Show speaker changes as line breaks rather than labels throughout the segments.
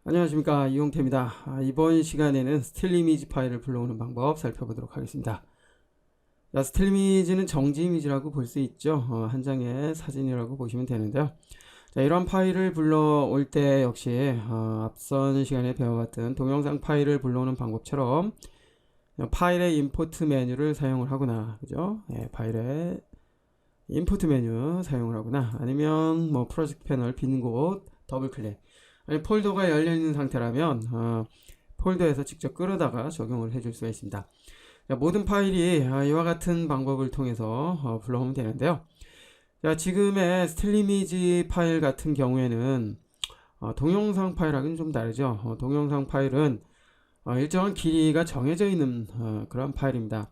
안녕하십니까, 이용태입니다. 이번 시간에는 스틸 이미지 파일을 불러오는 방법 살펴보도록 하겠습니다. 자, 스틸 이미지는 정지 이미지라고 볼 수 있죠. 한 장의 사진이라고 보시면 되는데요. 자, 이런 파일을 불러올 때 역시 앞선 시간에 배워봤던 동영상 파일을 불러오는 방법처럼 파일의 임포트 메뉴를 사용을 하거나, 그죠? 파일의 임포트 메뉴 사용을 하거나, 아니면 뭐 프로젝트 패널 빈 곳 더블 클릭, 아니 폴더가 열려있는 상태라면 폴더에서 직접 끌어다가 적용을 해줄 수가 있습니다. 자, 모든 파일이 이와 같은 방법을 통해서 불러오면 되는데요. 자, 지금의 스틸 이미지 파일 같은 경우에는 동영상 파일하고는 좀 다르죠. 동영상 파일은 일정한 길이가 정해져 있는 그런 파일입니다.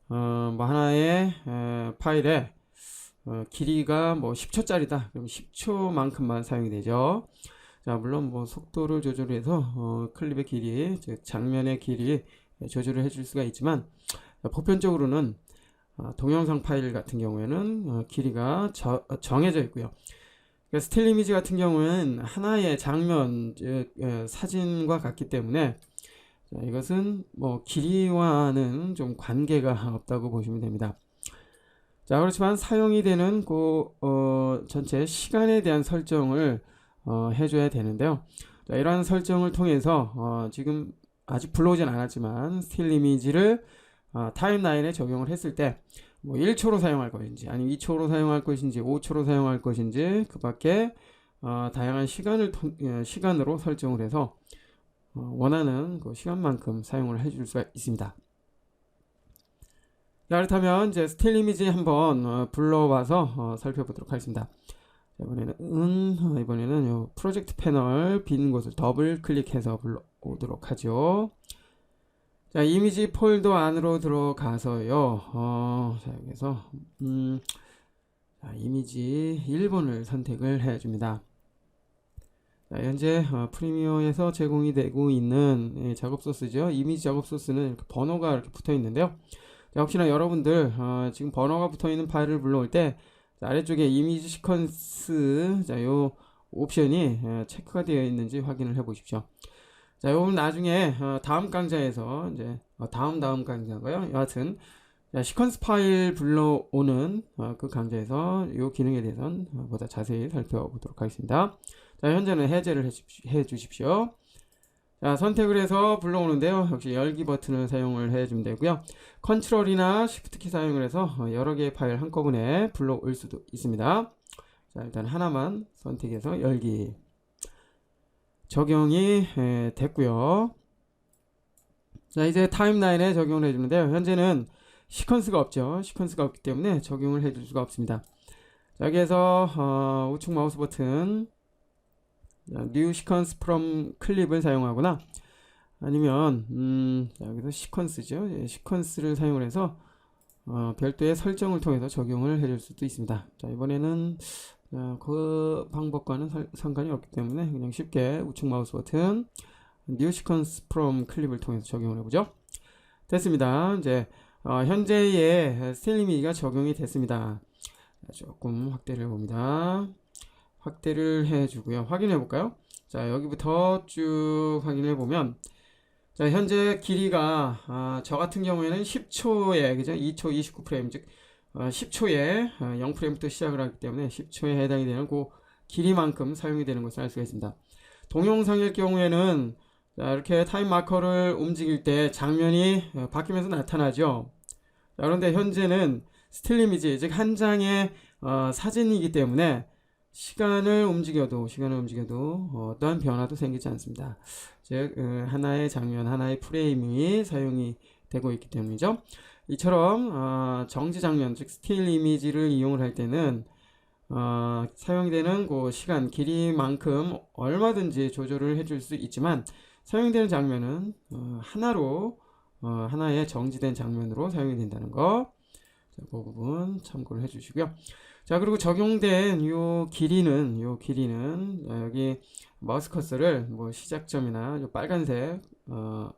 뭐 하나의 파일에 길이가 뭐 10초짜리다. 그럼 10초만큼만 사용이 되죠. 자, 물론 뭐 속도를 조절해서 클립의 길이, 즉 장면의 길이 조절을 해줄 수가 있지만 보편적으로는 동영상 파일 같은 경우에는 길이가 정해져 있고요. 그러니까 스틸 이미지 같은 경우는 하나의 장면, 즉 사진과 같기 때문에 이것은 뭐 길이와는 좀 관계가 없다고 보시면 됩니다. 자, 그렇지만 사용이 되는 전체 시간에 대한 설정을 해줘야 되는데요. 자, 이러한 설정을 통해서 지금 아직 불러오진 않았지만 스틸 이미지를 타임라인에 적용을 했을 때 뭐 1초로 사용할 것인지, 아니면 2초로 사용할 것인지, 5초로 사용할 것인지, 그 밖에 다양한 시간으로 설정을 해서 원하는 그 시간만큼 사용을 해줄 수가 있습니다. 자, 그렇다면 이제 스틸 이미지 한번 불러와서 살펴보도록 하겠습니다. 이번에는 요 프로젝트 패널 빈 곳을 더블 클릭해서 불러오도록 하죠. 자, 이미지 폴더 안으로 들어가서요. 자, 여기서 이미지 1번을 선택을 해줍니다. 자, 현재 프리미어에서 제공이 되고 있는 작업 소스죠. 이미지 작업 소스는 이렇게 번호가 이렇게 붙어 있는데요. 자, 혹시나 여러분들 지금 번호가 붙어 있는 파일을 불러올 때 아래쪽에 이미지 시퀀스, 자, 요 옵션이 체크가 되어 있는지 확인을 해 보십시오. 자, 요건 나중에 다음 강좌에서 이제 다음 강좌인가요? 여하튼 자, 시퀀스 파일 불러오는 그 강좌에서 요 기능에 대해서는 보다 자세히 살펴보도록 하겠습니다. 자, 현재는 해제를 해 주십시오. 자, 선택을 해서 불러오는데요. 역시 열기 버튼을 사용을 해주면 되고요. 컨트롤이나 쉬프트 키 사용을 해서 여러 개의 파일 한꺼번에 불러올 수도 있습니다. 자, 일단 하나만 선택해서 열기. 적용이 됐고요. 자, 이제 타임라인에 적용을 해주는데요. 현재는 시퀀스가 없죠. 시퀀스가 없기 때문에 적용을 해줄 수가 없습니다. 자, 여기에서 우측 마우스 버튼 New Sequence from 클립을 사용하거나, 아니면 여기서 시퀀스죠. 시퀀스를 사용을 해서 별도의 설정을 통해서 적용을 해줄 수도 있습니다. 자, 이번에는 그 방법과는 상관이 없기 때문에 그냥 쉽게 우측 마우스 버튼 New Sequence from 클립을 통해서 적용을 해보죠. 됐습니다. 이제 현재의 스틸 이미지가 적용이 됐습니다. 조금 확대를 해봅니다. 확대를 해주고요. 확인해 볼까요? 자, 여기부터 쭉 확인해 보면, 자, 현재 길이가 저 같은 경우에는 10초에, 그죠? 2초 29프레임, 즉 10초에 0프레임부터 시작을 하기 때문에 10초에 해당이 되는 그 길이만큼 사용이 되는 것을 알 수가 있습니다. 동영상일 경우에는 자, 이렇게 타임 마커를 움직일 때 장면이 바뀌면서 나타나죠. 자, 그런데 현재는 스틸 이미지, 즉 한 장의 사진이기 때문에 시간을 움직여도 어떠한 변화도 생기지 않습니다. 즉 하나의 장면, 하나의 프레임이 사용이 되고 있기 때문이죠. 이처럼 정지 장면, 즉 스틸 이미지를 이용을 할 때는 사용이 되는 그 시간, 길이만큼 얼마든지 조절을 해줄 수 있지만, 사용되는 장면은 하나의 정지된 장면으로 사용이 된다는 거, 자, 그 부분 참고를 해주시고요. 자, 그리고 적용된 요 길이는 여기 마우스 커서를 뭐 시작점이나 요 빨간색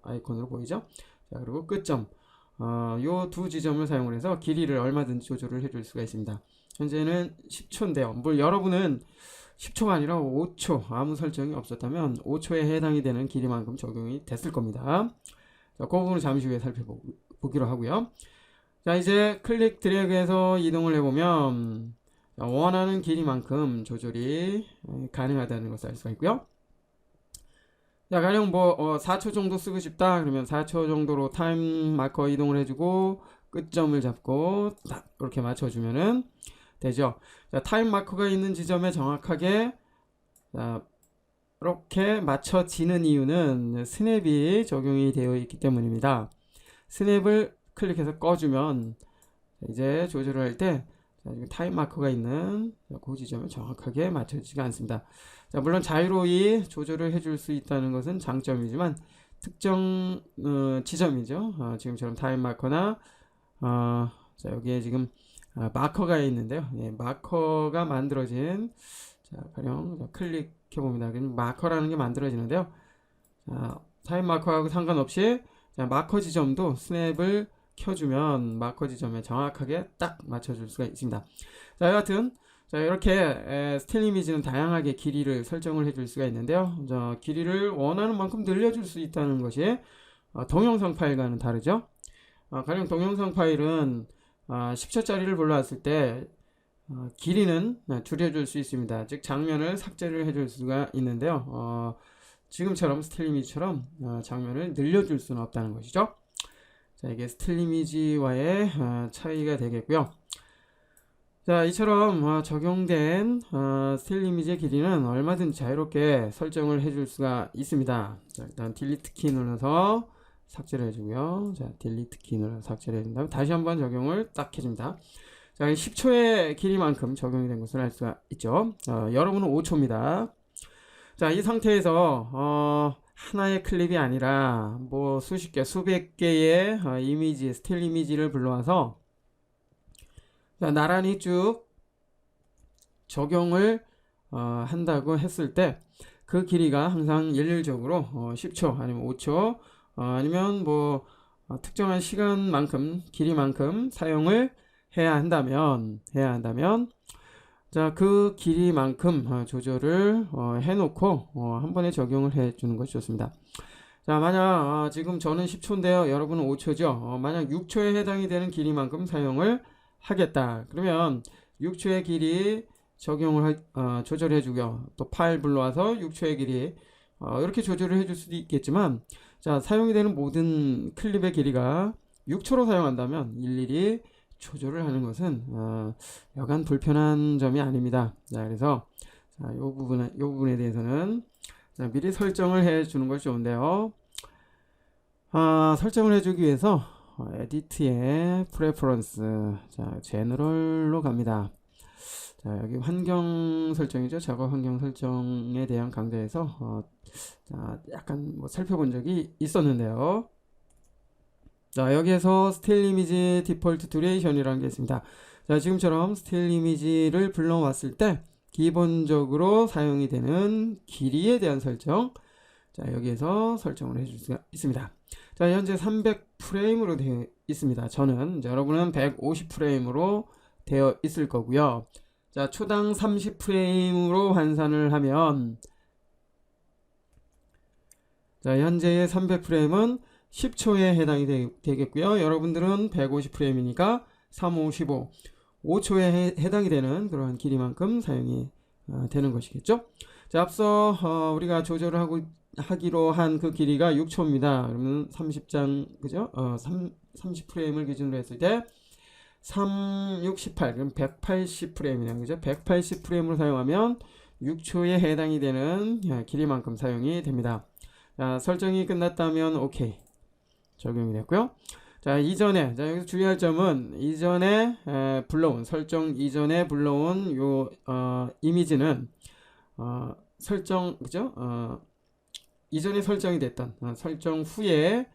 아이콘으로 보이죠? 자, 그리고 끝점, 요 두 지점을 사용을 해서 길이를 얼마든지 조절을 해줄 수가 있습니다. 현재는 10초인데요. 뭐 여러분은 10초가 아니라 5초 아무 설정이 없었다면 5초에 해당이 되는 길이만큼 적용이 됐을 겁니다. 자, 그 부분을 잠시 후에 살펴보기로 하고요. 자, 이제 클릭 드래그해서 이동을 해보면 원하는 길이만큼 조절이 가능하다는 것을 알 수가 있고요. 자, 가령 뭐 4초 정도 쓰고 싶다 그러면 4초 정도로 타임 마커 이동을 해주고 끝점을 잡고 딱 이렇게 맞춰주면은 되죠. 자, 타임 마커가 있는 지점에 정확하게 자, 이렇게 맞춰지는 이유는 스냅이 적용이 되어 있기 때문입니다. 스냅을 클릭해서 꺼주면 이제 조절을 할 때 타임 마커가 있는 그 지점에 정확하게 맞춰지지가 않습니다. 자, 물론 자유로이 조절을 해줄 수 있다는 것은 장점이지만 특정 지점이죠. 지금처럼 타임 마커나 자, 여기에 지금 마커가 있는데요. 예, 마커가 만들어진 자, 가령 클릭해 봅니다. 마커라는 게 만들어지는데요. 자, 타임 마커하고 상관없이 자, 마커 지점도 스냅을 켜주면 마커 지점에 정확하게 딱 맞춰줄 수가 있습니다. 자, 여하튼 자, 이렇게 스틸 이미지는 다양하게 길이를 설정을 해줄 수가 있는데요. 자, 길이를 원하는 만큼 늘려줄 수 있다는 것이 동영상 파일과는 다르죠. 가령 동영상 파일은 10초짜리를 불러왔을 때 길이는 줄여줄 수 있습니다. 즉 장면을 삭제를 해줄 수가 있는데요. 지금처럼 스틸 이미지처럼 장면을 늘려줄 수는 없다는 것이죠. 자, 이게 스틸 이미지와의 차이가 되겠고요. 자, 이처럼 적용된 스틸 이미지의 길이는 얼마든지 자유롭게 설정을 해줄 수가 있습니다. 자, 일단 딜리트 키 눌러서 삭제를 해주고요. 자, 딜리트 키 눌러서 삭제를 해준 다음에 다시 한번 적용을 딱 해줍니다. 자, 10초의 길이만큼 적용이 된 것을 알 수가 있죠. 여러분은 5초입니다. 자, 이 상태에서 하나의 클립이 아니라 뭐 수십 개, 수백 개의 이미지, 스틸 이미지를 불러와서 자, 나란히 쭉 적용을 한다고 했을 때 그 길이가 항상 일률적으로 10초 아니면 5초 아니면 뭐 특정한 시간만큼 길이만큼 사용을 해야 한다면 자, 그 길이만큼 조절을 해놓고 한 번에 적용을 해주는 것이 좋습니다. 자, 만약 지금 저는 10초인데요. 여러분은 5초죠. 만약 6초에 해당이 되는 길이만큼 사용을 하겠다. 그러면 6초의 길이 적용을 조절해주고요. 또 파일 불러와서 6초의 길이 이렇게 조절을 해줄 수도 있겠지만 자, 사용이 되는 모든 클립의 길이가 6초로 사용한다면 일일이 조절을 하는 것은 여간 불편한 점이 아닙니다. 자, 그래서 자, 요 부분에 대해서는 자, 미리 설정을 해 주는 것이 좋은데요. 설정을 해주기 위해서 에디트의 프레퍼런스 자, 제너럴로 갑니다. 자, 여기 환경 설정이죠. 작업 환경 설정에 대한 강좌에서 자, 약간 뭐 살펴본 적이 있었는데요. 자, 여기에서 스틸 이미지 디폴트 듀레이션이라는 게 있습니다. 자, 지금처럼 스틸 이미지를 불러왔을 때 기본적으로 사용이 되는 길이에 대한 설정 자, 여기에서 설정을 해줄 수가 있습니다. 자, 현재 300프레임으로 되어 있습니다. 저는 여러분은 150프레임으로 되어 있을 거고요. 자, 초당 30프레임으로 환산을 하면 자, 현재의 300프레임은 10초에 해당이 되겠고요. 여러분들은 150프레임이니까 3, 5, 15, 5초에 해당이 되는 그러한 길이만큼 사용이 되는 것이겠죠. 자, 앞서 우리가 조절을 하기로 한 그 길이가 6초입니다. 그러면 30장 그죠? 30프레임을 기준으로 했을 때 3, 6, 18 그럼 180프레임이네요. 그죠? 180프레임으로 사용하면 6초에 해당이 되는 길이만큼 사용이 됩니다. 자, 설정이 끝났다면 오케이. 적용이 됐고요. 자, 이전에 자, 여기서 주의할 점은 이전에 불러온 설정 이전에 불러온 요 이미지는 설정 그죠? 이전에 설정이 됐던 설정 후에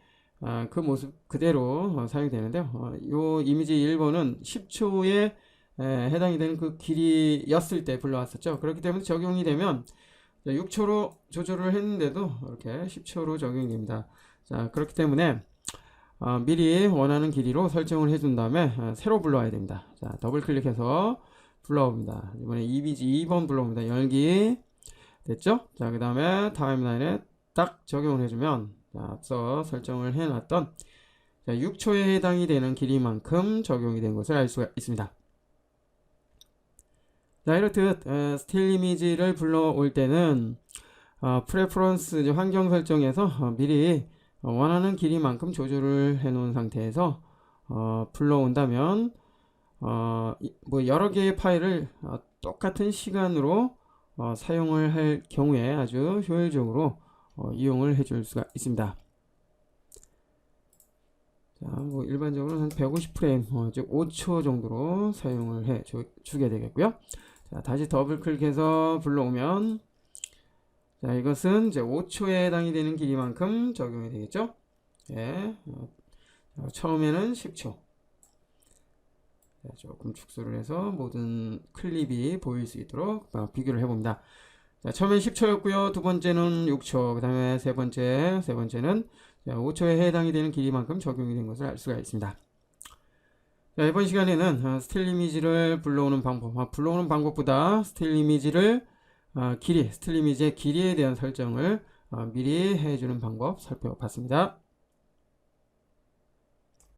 그 모습 그대로 사용되는데요. 요 이미지 1번은 10초에 해당이 되는 그 길이였을 때 불러왔었죠. 그렇기 때문에 적용이 되면 6초로 조절을 했는데도 이렇게 10초로 적용이 됩니다. 자, 그렇기 때문에 미리 원하는 길이로 설정을 해준 다음에 새로 불러와야 됩니다. 자, 더블 클릭해서 불러옵니다. 이번에 이미지 2번 불러옵니다. 열기 됐죠? 자, 그 다음에 타임라인에 딱 적용을 해주면, 자, 앞서 설정을 해놨던 6초에 해당이 되는 길이만큼 적용이 된 것을 알 수가 있습니다. 자, 이렇듯 스틸 이미지를 불러올 때는 프레퍼런스 환경 설정에서 미리 원하는 길이만큼 조절을 해 놓은 상태에서 불러온다면 뭐 여러 개의 파일을 똑같은 시간으로 사용을 할 경우에 아주 효율적으로 이용을 해줄 수가 있습니다. 자, 뭐 일반적으로 한 150프레임, 즉 5초 정도로 사용을 해 주게 되겠고요. 자, 다시 더블 클릭해서 불러오면, 자, 이것은 이제 5초에 해당이 되는 길이만큼 적용이 되겠죠. 예, 처음에는 10초. 자, 조금 축소를 해서 모든 클립이 보일 수 있도록 비교를 해봅니다. 자, 처음엔 10초였고요. 두 번째는 6초, 그 다음에 세 번째는 5초에 해당이 되는 길이만큼 적용이 된 것을 알 수가 있습니다. 자, 이번 시간에는 스틸 이미지를 불러오는 방법보다 스틸 이미지를 스틸 이미지의 길이에 대한 설정을 미리 해주는 방법 살펴봤습니다.